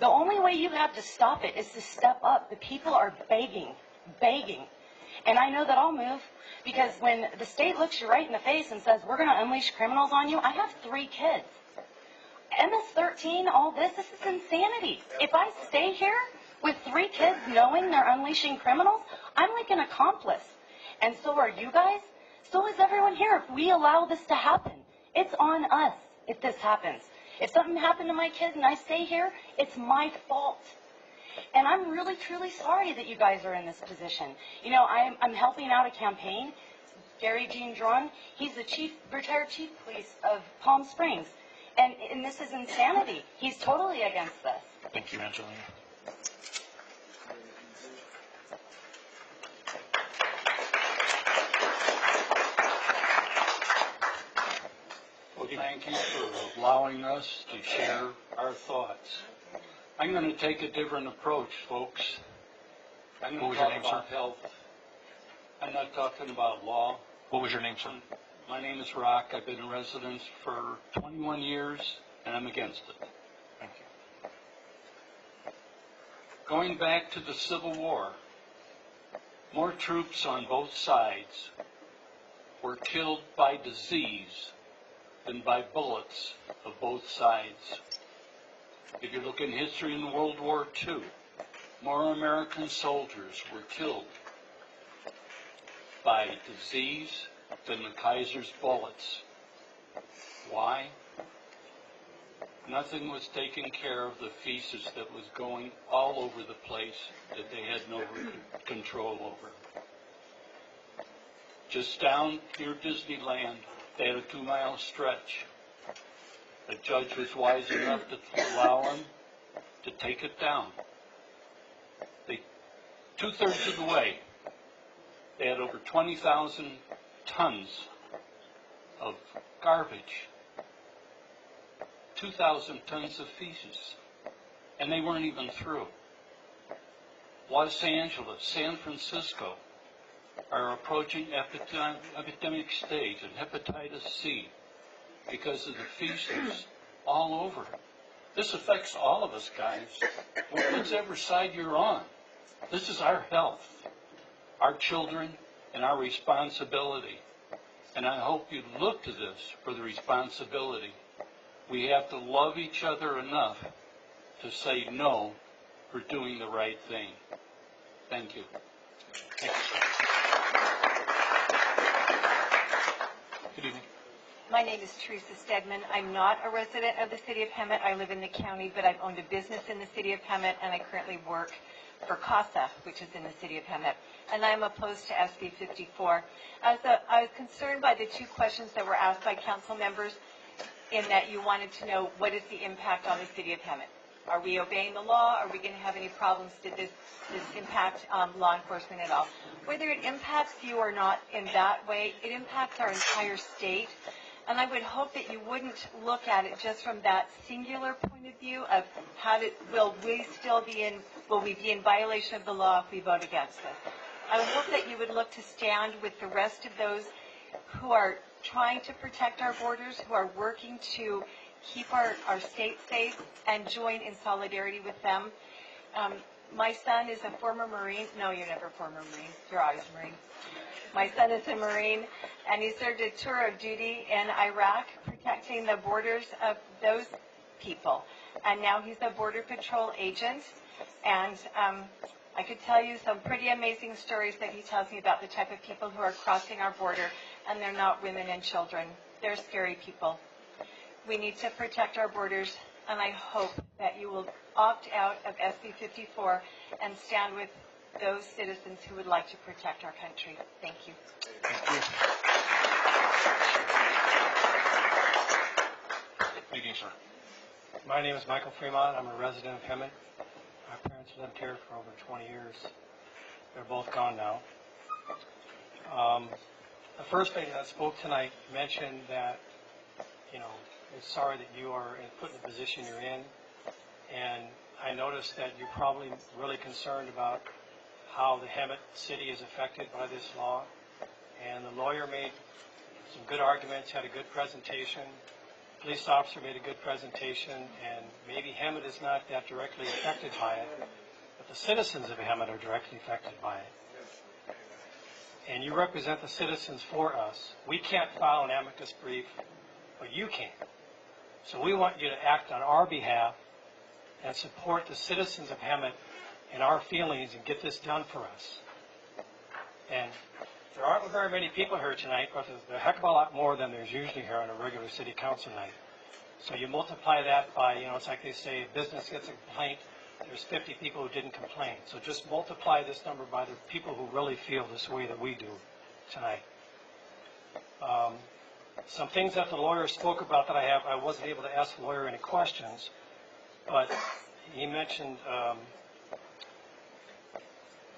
The only way you have to stop it is to step up. The people are begging. And I know that I'll move because when the state looks you right in the face and says, we're going to unleash criminals on you, I have 3 kids. MS-13, all this is insanity. If I stay here with 3 kids knowing they're unleashing criminals, I'm like an accomplice. And so are you guys. So is everyone here. If we allow this to happen, it's on us if this happens. If something happened to my kids and I stay here, it's my fault. And I'm really, truly sorry that you guys are in this position. You know, I'm helping out a campaign. Gary Jean Dron, he's the retired chief police of Palm Springs. And this is insanity. He's totally against this. Thank you, Angelina. Well, thank you for allowing us to share our thoughts. I'm going to take a different approach, folks. I'm going to talk about health. I'm not talking about law. What was your name, sir? My name is Rock. I've been a resident for 21 years, and I'm against it. Thank you. Going back to the Civil War, more troops on both sides were killed by disease than by bullets of both sides. If you look in history in World War II, more American soldiers were killed by disease than the Kaiser's bullets. Why? Nothing was taking care of the feces that was going all over the place that they had no control over. Just down near Disneyland, they had a 2-mile stretch. The judge was wise enough to allow them to take it down. Two-thirds of the way, they had over 20,000 tons of garbage, 2,000 tons of feces, and they weren't even through. Los Angeles, San Francisco are approaching epidemic stage in hepatitis C because of the feces all over. This affects all of us, guys, whichever side you're on. This is our health, our children, and our responsibility. And I hope you look to this for the responsibility. We have to love each other enough to say no for doing the right thing. Thank you. Thank you, sir. Good evening. My name is Teresa Stegman. I'm not a resident of the City of Hemet. I live in the county, but I've owned a business in the City of Hemet, and I currently work for CASA, which is in the City of Hemet. And I'm opposed to SB 54. I was concerned by the 2 questions that were asked by council members, in that you wanted to know what is the impact on the City of Hemet. Are we obeying the law? Are we going to have any problems? Did this impact law enforcement at all? Whether it impacts you or not in that way, it impacts our entire state. And I would hope that you wouldn't look at it just from that singular point of view of will we be in violation of the law if we vote against this? I would hope that you would look to stand with the rest of those who are trying to protect our borders, who are working to keep our state safe, and join in solidarity with them. My son is a former Marine. No, you're never a former Marine. You're always a Marine. My son is a Marine, and he served a tour of duty in Iraq, protecting the borders of those people. And now he's a Border Patrol agent. And I could tell you some pretty amazing stories that he tells me about the type of people who are crossing our border, and they're not women and children. They're scary people. We need to protect our borders, and I hope that you will opt out of SB 54 and stand with those citizens who would like to protect our country. Thank you. Thank you. Thank you, sir. My name is Michael Fremont. I'm a resident of Hemet. My parents lived here for over 20 years. They're both gone now. The first lady that spoke tonight mentioned that, is sorry that you are put in the position you're in. And I noticed that you're probably really concerned about how the Hemet city is affected by this law. And the lawyer made some good arguments, had a good presentation, police officer made a good presentation, and maybe Hemet is not that directly affected by it, but the citizens of Hemet are directly affected by it. And you represent the citizens for us. We can't file an amicus brief, but you can. So we want you to act on our behalf and support the citizens of Hemet in our feelings and get this done for us. And there aren't very many people here tonight, but there's a heck of a lot more than there's usually here on a regular city council night. So you multiply that by, it's like they say, if business gets a complaint, there's 50 people who didn't complain. So just multiply this number by the people who really feel this way that we do tonight. Some things that the lawyer spoke about that I wasn't able to ask the lawyer any questions, but he mentioned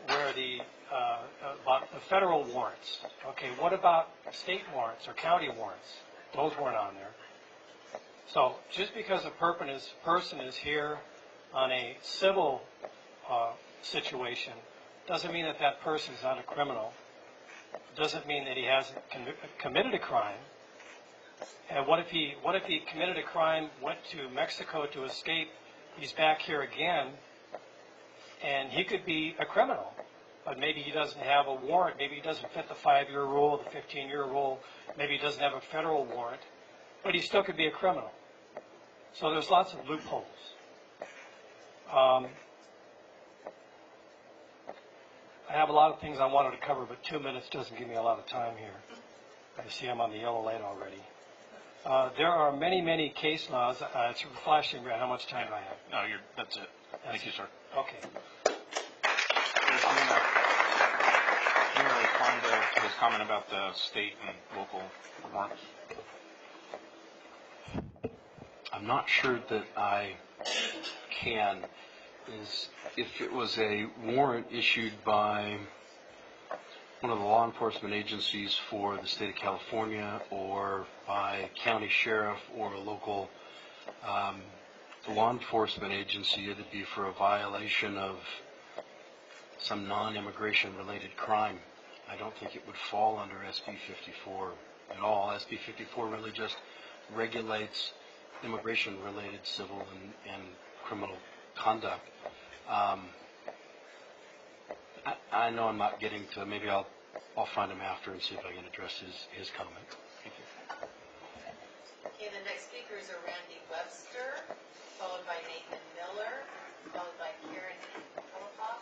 about the federal warrants. Okay, what about state warrants or county warrants? Those weren't on there. So just because a person is here on a civil situation doesn't mean that that person is not a criminal. Doesn't mean that he hasn't committed a crime. And what if he committed a crime, went to Mexico to escape, he's back here again, and he could be a criminal, but maybe he doesn't have a warrant, maybe he doesn't fit the 5-year rule, the 15-year rule, maybe he doesn't have a federal warrant, but he still could be a criminal. So there's lots of loopholes. I have a lot of things I wanted to cover, but 2 minutes doesn't give me a lot of time here. I see I'm on the yellow light already. There are many, many case laws. It's flashing red. How much time do I have? No, that's it. Thank you, sir. Okay. You want to respond to his comment about the state and local warrants? I'm not sure that I can. If it was a warrant issued by one of the law enforcement agencies for the state of California or by county sheriff or a local law enforcement agency, it'd be for a violation of some non-immigration related crime. I don't think it would fall under SB 54 at all. SB 54 really just regulates immigration related civil and criminal conduct. I know I'm not getting to, maybe I'll find him after and see if I can address his comment. Thank you. Okay, the next speakers are Randy Webster, followed by Nathan Miller, followed by Karen Holopaugh,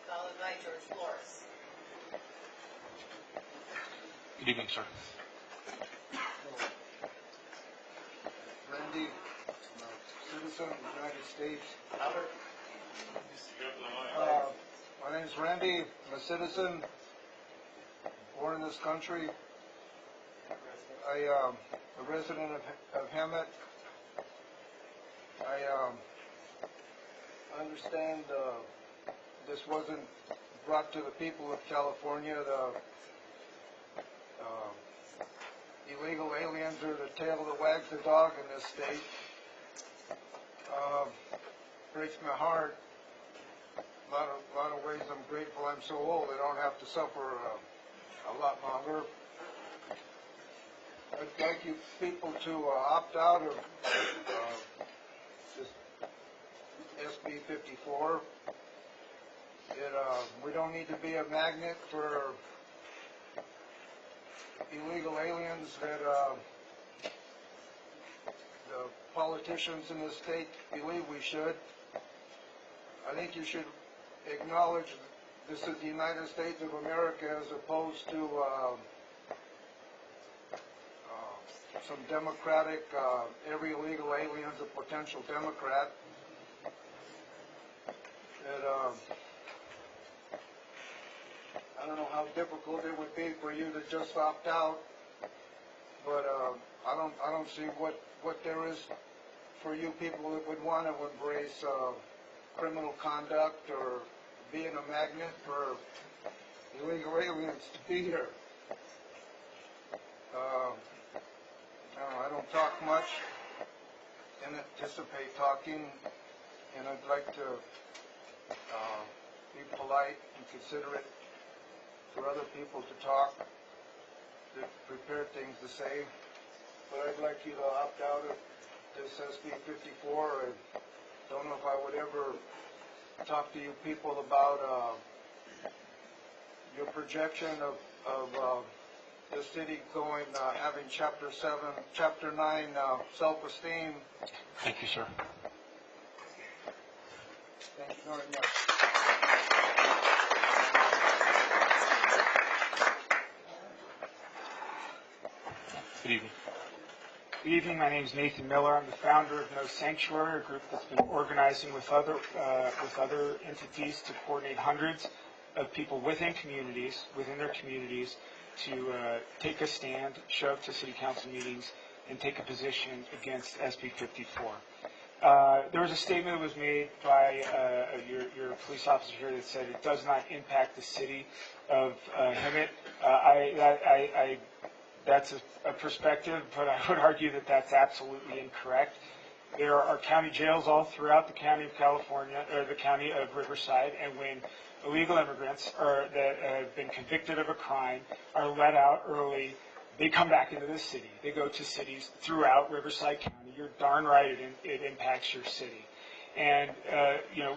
followed by George Flores. Good evening, sir. Randy, citizen of the United States. My name is Randy. I'm a citizen, born in this country. I am a resident of Hemet. I understand this wasn't brought to the people of California. The illegal aliens are the tail that wags the dog in this state. Breaks my heart. A lot of ways I'm grateful I'm so old. I don't have to suffer a lot longer. I'd like you people to opt out of this SB 54. We don't need to be a magnet for illegal aliens that the politicians in this state believe we should. I think you should acknowledge this is the United States of America as opposed to some democratic, every illegal alien is a potential Democrat. I don't know how difficult it would be for you to just opt out, but I don't see what there is for you people that would want to embrace criminal conduct or being a magnet for illegal aliens to be here. I don't talk much and anticipate talking, and I'd like to be polite and considerate for other people to talk, to prepare things to say. but I'd like you to opt out of this SB 54. I don't know if I would ever talk to you people about your projection of the city going, having Chapter 9 self-esteem. Thank you, sir. Thank you very much. Good evening. Good evening. My name is Nathan Miller. I'm the founder of No Sanctuary, a group that's been organizing with other entities to coordinate hundreds of people within their communities, to take a stand, show up to city council meetings, and take a position against SB 54. There was a statement that was made by your police officer here that said it does not impact the city of Hemet. That's a perspective, but I would argue that that's absolutely incorrect. There are county jails all throughout the county of California, or the county of Riverside, and when illegal immigrants that have been convicted of a crime are let out early, they come back into the city. They go to cities throughout Riverside County. You're darn right it impacts your city. And,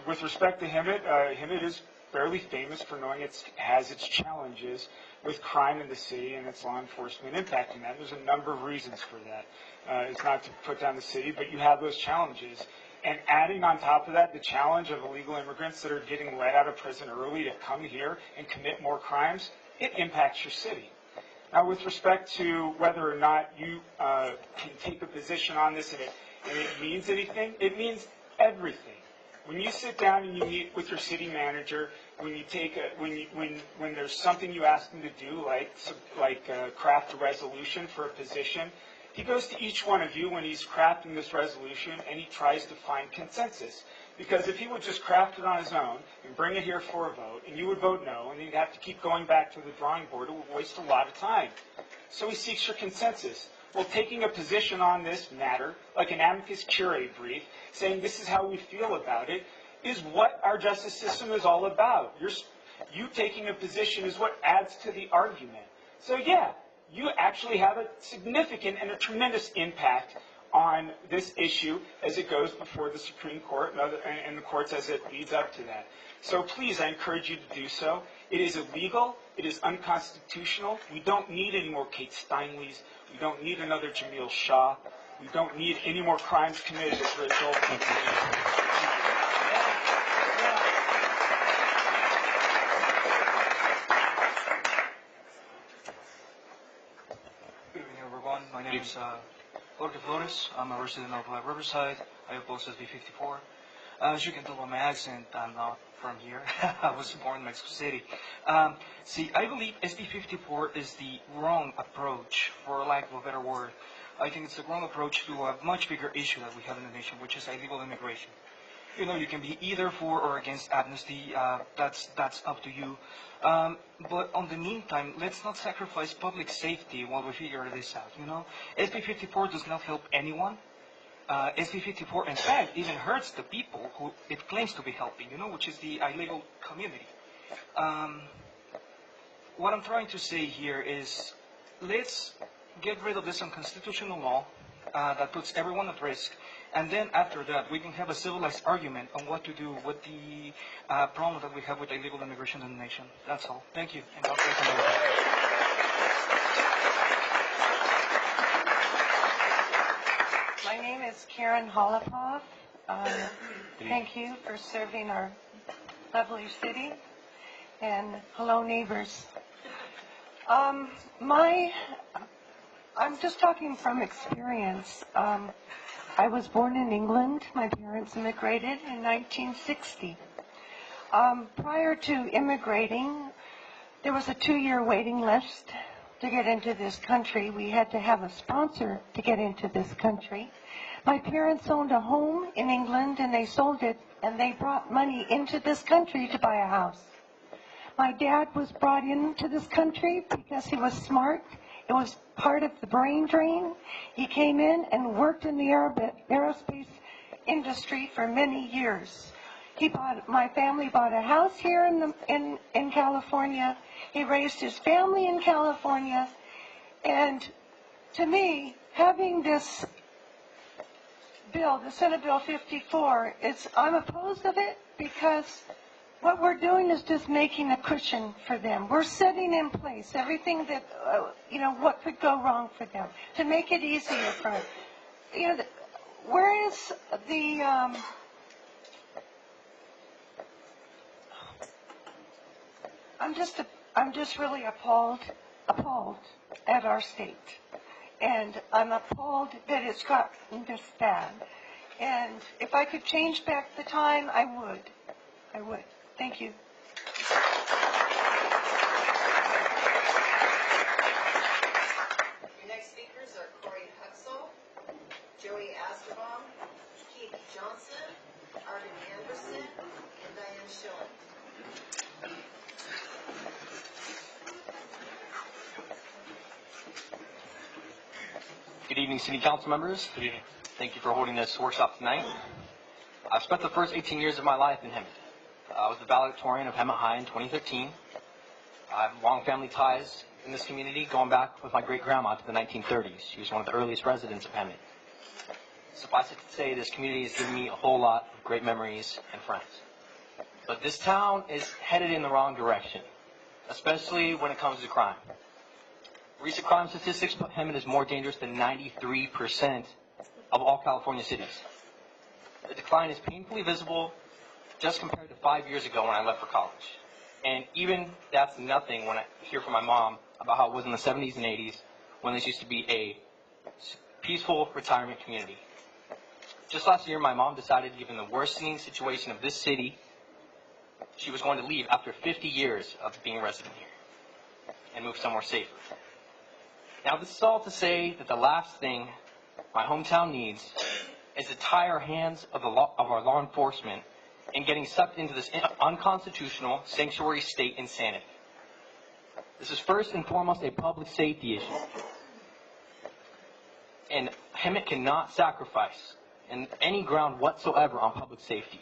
with respect to Hemet, Hemet is fairly famous for knowing it has its challenges with crime in the city and its law enforcement impacting that. There's a number of reasons for that. It's not to put down the city, but you have those challenges. And adding on top of that the challenge of illegal immigrants that are getting let out of prison early to come here and commit more crimes, it impacts your city. Now, with respect to whether or not you can take a position on this and it means anything, it means everything. When you sit down and you meet with your city manager, when you take when there's something you ask him to do, like craft a resolution for a position, he goes to each one of you when he's crafting this resolution and he tries to find consensus. Because if he would just craft it on his own and bring it here for a vote, and you would vote no, and he'd have to keep going back to the drawing board, it would waste a lot of time. So he seeks your consensus. Well, taking a position on this matter, like an amicus curiae brief, saying this is how we feel about it, is what our justice system is all about. You taking a position is what adds to the argument. So yeah, you actually have a significant and a tremendous impact on this issue as it goes before the Supreme Court and the courts as it leads up to that. So please, I encourage you to do so. It is illegal. It is unconstitutional. We don't need any more Kate Steinleys. We don't need another Jamil Shah. We don't need any more crimes committed as a result of this. Good evening, everyone. My name is Jorge Flores. I'm a resident of Riverside. I oppose SB 54. As you can tell by my accent, I'm not from here. I was born in Mexico City. I believe SB 54 is the wrong approach, for lack of a better word. I think it's the wrong approach to a much bigger issue that we have in the nation, which is illegal immigration. You can be either for or against amnesty. That's up to you. But on the meantime, let's not sacrifice public safety while we figure this out. SB 54 does not help anyone. SB 54, in fact, even hurts the people who it claims to be helping, which is the illegal community. What I'm trying to say here is, let's get rid of this unconstitutional law that puts everyone at risk, and then after that, we can have a civilized argument on what to do with the problem that we have with illegal immigration in the nation. That's all. Thank you. And God bless America. My name is Karen Holopoff. Thank you for serving our lovely city. And hello, neighbors. I'm just talking from experience. I was born in England. My parents immigrated in 1960. Prior to immigrating, there was a 2-year waiting list to get into this country. We had to have a sponsor to get into this country. My parents owned a home in England, and they sold it, and they brought money into this country to buy a house. My dad was brought into this country because he was smart. It was part of the brain drain. He came in and worked in the aerospace industry for many years. My family bought a house here in California. He raised his family in California. And to me, having this bill, the Senate Bill 54, I'm opposed of it because what we're doing is just making a cushion for them. We're setting in place everything that, what could go wrong for them to make it easier for them. Where is the, I'm just really appalled at our state. And I'm appalled that it's gotten this bad. And if I could change back the time, I would. I would. Thank you. Your next speakers are Corey Huxell, Joey Astrobaum, Keith Johnson, Arden Anderson, and Diane Schilling. Good evening, City Council members. Good evening. Thank you for holding this workshop tonight. I've spent the first 18 years of my life in Hemet. I was the valedictorian of Hemet High in 2013. I have long family ties in this community, going back with my great-grandma to the 1930s. She was one of the earliest residents of Hemet. Suffice it to say, this community has given me a whole lot of great memories and friends. But this town is headed in the wrong direction, especially when it comes to crime. Recent crime statistics put Hemet as more dangerous than 93% of all California cities. The decline is painfully visible just compared to 5 years ago when I left for college. And even that's nothing when I hear from my mom about how it was in the 70s and 80s when this used to be a peaceful retirement community. Just last year, my mom decided, given the worsening situation of this city, she was going to leave after 50 years of being a resident here and move somewhere safer. Now, this is all to say that the last thing my hometown needs is to tie our hands of our law enforcement in getting sucked into this unconstitutional sanctuary state insanity. This is first and foremost a public safety issue. And Hemet cannot sacrifice in any ground whatsoever on public safety,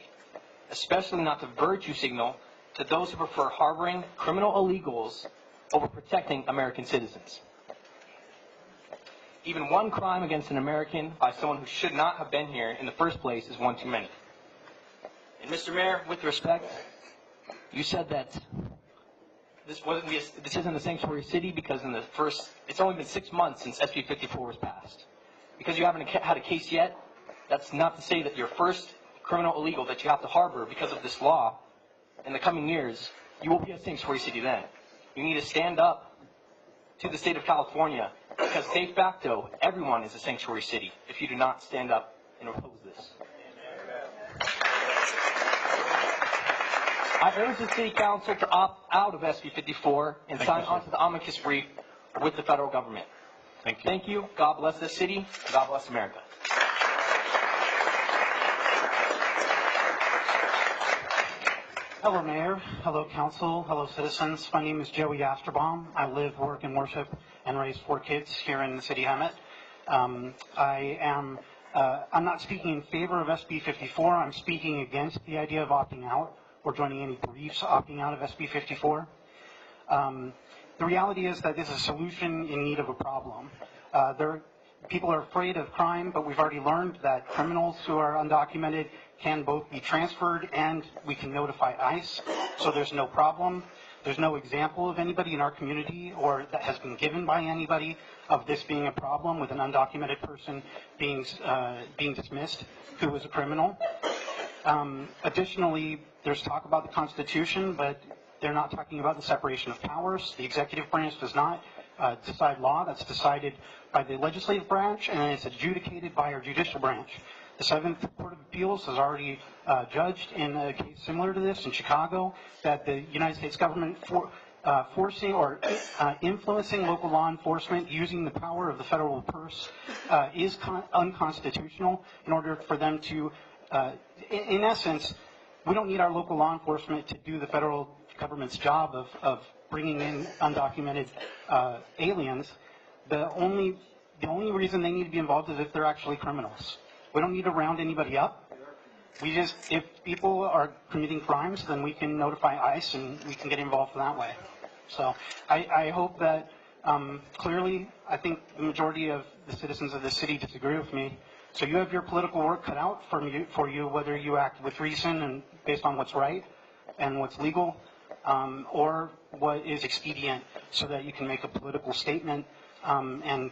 especially not to virtue signal to those who prefer harboring criminal illegals over protecting American citizens. Even one crime against an American by someone who should not have been here in the first place is one too many. And Mr. Mayor, with respect, you said that this isn't a sanctuary city because it's only been 6 months since SB 54 was passed. Because you haven't had a case yet, that's not to say that your first criminal illegal that you have to harbor because of this law in the coming years, you will be a sanctuary city then. You need to stand up to the state of California because de facto, everyone is a sanctuary city if you do not stand up and oppose this. I urge the City Council to opt out of SB 54 and sign onto the amicus brief with the federal government. Thank you. Thank you. God bless this city. God bless America. Hello, Mayor. Hello, Council. Hello, citizens. My name is Joey Astrobaum. I live, work, and worship and raise 4 kids here in the city of Hemet. I'm not speaking in favor of SB 54. I'm speaking against the idea of opting out or joining any briefs opting out of SB 54. The reality is that this is a solution in need of a problem. People are afraid of crime, but we've already learned that criminals who are undocumented can both be transferred and we can notify ICE, so there's no problem. There's no example of anybody in our community or that has been given by anybody of this being a problem with an undocumented person being dismissed who is a criminal. Additionally, there's talk about the Constitution, but they're not talking about the separation of powers. The executive branch does not decide law. That's decided by the legislative branch, and it's adjudicated by our judicial branch. The Seventh Court of Appeals has already judged in a case similar to this in Chicago that the United States government forcing or influencing local law enforcement using the power of the federal purse is unconstitutional in order for them to, in essence, we don't need our local law enforcement to do the federal government's job of bringing in undocumented aliens. The only reason they need to be involved is if they're actually criminals. We don't need to round anybody up. If people are committing crimes, then we can notify ICE and we can get involved that way. So I hope that Clearly, I think the majority of the citizens of the city disagree with me. So you have your political work cut out for you, whether you act with reason and based on what's right and what's legal, or what is expedient, so that you can make a political statement, and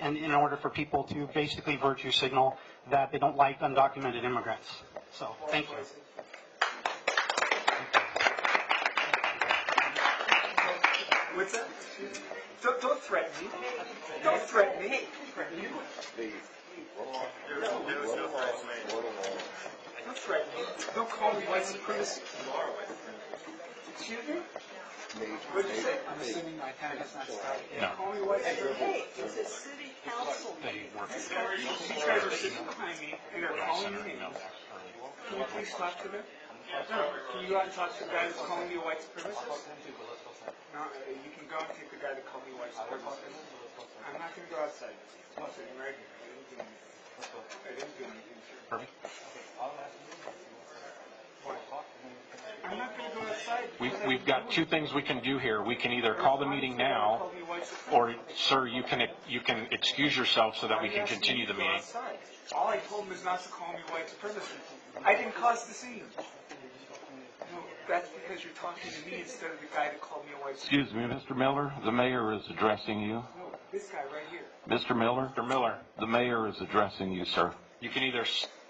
in order for people to basically virtue signal that they don't like undocumented immigrants. So, thank you. What's that? Don't threaten me. Don't threaten me. Don't threaten me. Don't call me white supremacist. Excuse me? What did you say? I'm assuming my time has not started. No. Call me white supremacist. Hey, it's a city council. They work. These guys are sitting behind me and they're calling me names. Can you please talk to them? No, can you go out and talk to the guy that's calling me a white supremacist? No, you can go and take the guy that called me white supremacist. I'm not going to go outside. I'm sitting right here. I didn't do anything. Perfect. I'm not going to go outside. We've got two things we can do here. We can either call the meeting now, or, sir, you can excuse yourself so that we can continue the meeting. All I told him is not to call me white supremacist. I didn't cause the scene. No, that's because you're talking to me instead of the guy that called me a white supremacist. Excuse me, Mr. Miller, the mayor is addressing you. No, this guy right here. Mr. Miller? Mr. Miller, The mayor is addressing you, sir. you can either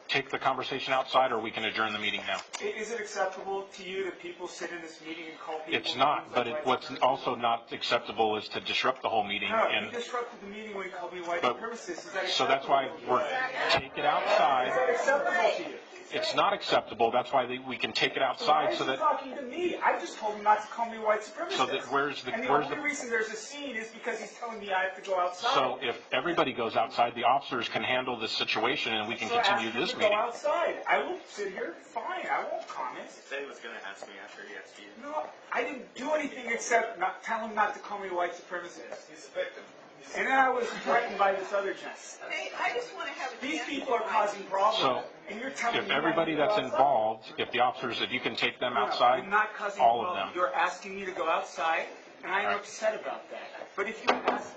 take the conversation outside, or we can adjourn the meeting now. Is it acceptable to you that people sit in this meeting and call people? It's not, but what's also not acceptable is to disrupt the whole meeting. No, And you disrupted the meeting when you called me white But- supremacist. Is that so that's why we're take it outside. Is that acceptable to you? It's not acceptable. That's why we can take it Why outside is so he that talking to me? I just told him not to call me white supremacist. So that where's the- and the where's only the- reason there's a scene is because he's telling me I have to go outside. so if everybody goes outside, the officers can handle this situation and we can So ask continue him this to meeting. Go outside. I will sit here. Fine. I won't comment. He said he was going to ask me after he asked you. No, I didn't do anything except not tell him not to call me a white supremacist. He's a victim. And then I was threatened by this other gent. Hey, I just want to have a These chance people are to causing problems. So and you're telling if me everybody not to go that's outside. involved, if the officers, if you can take them outside, I'm not causing all of problems. them. You're asking me to go outside, and I'm upset about that. But if you ask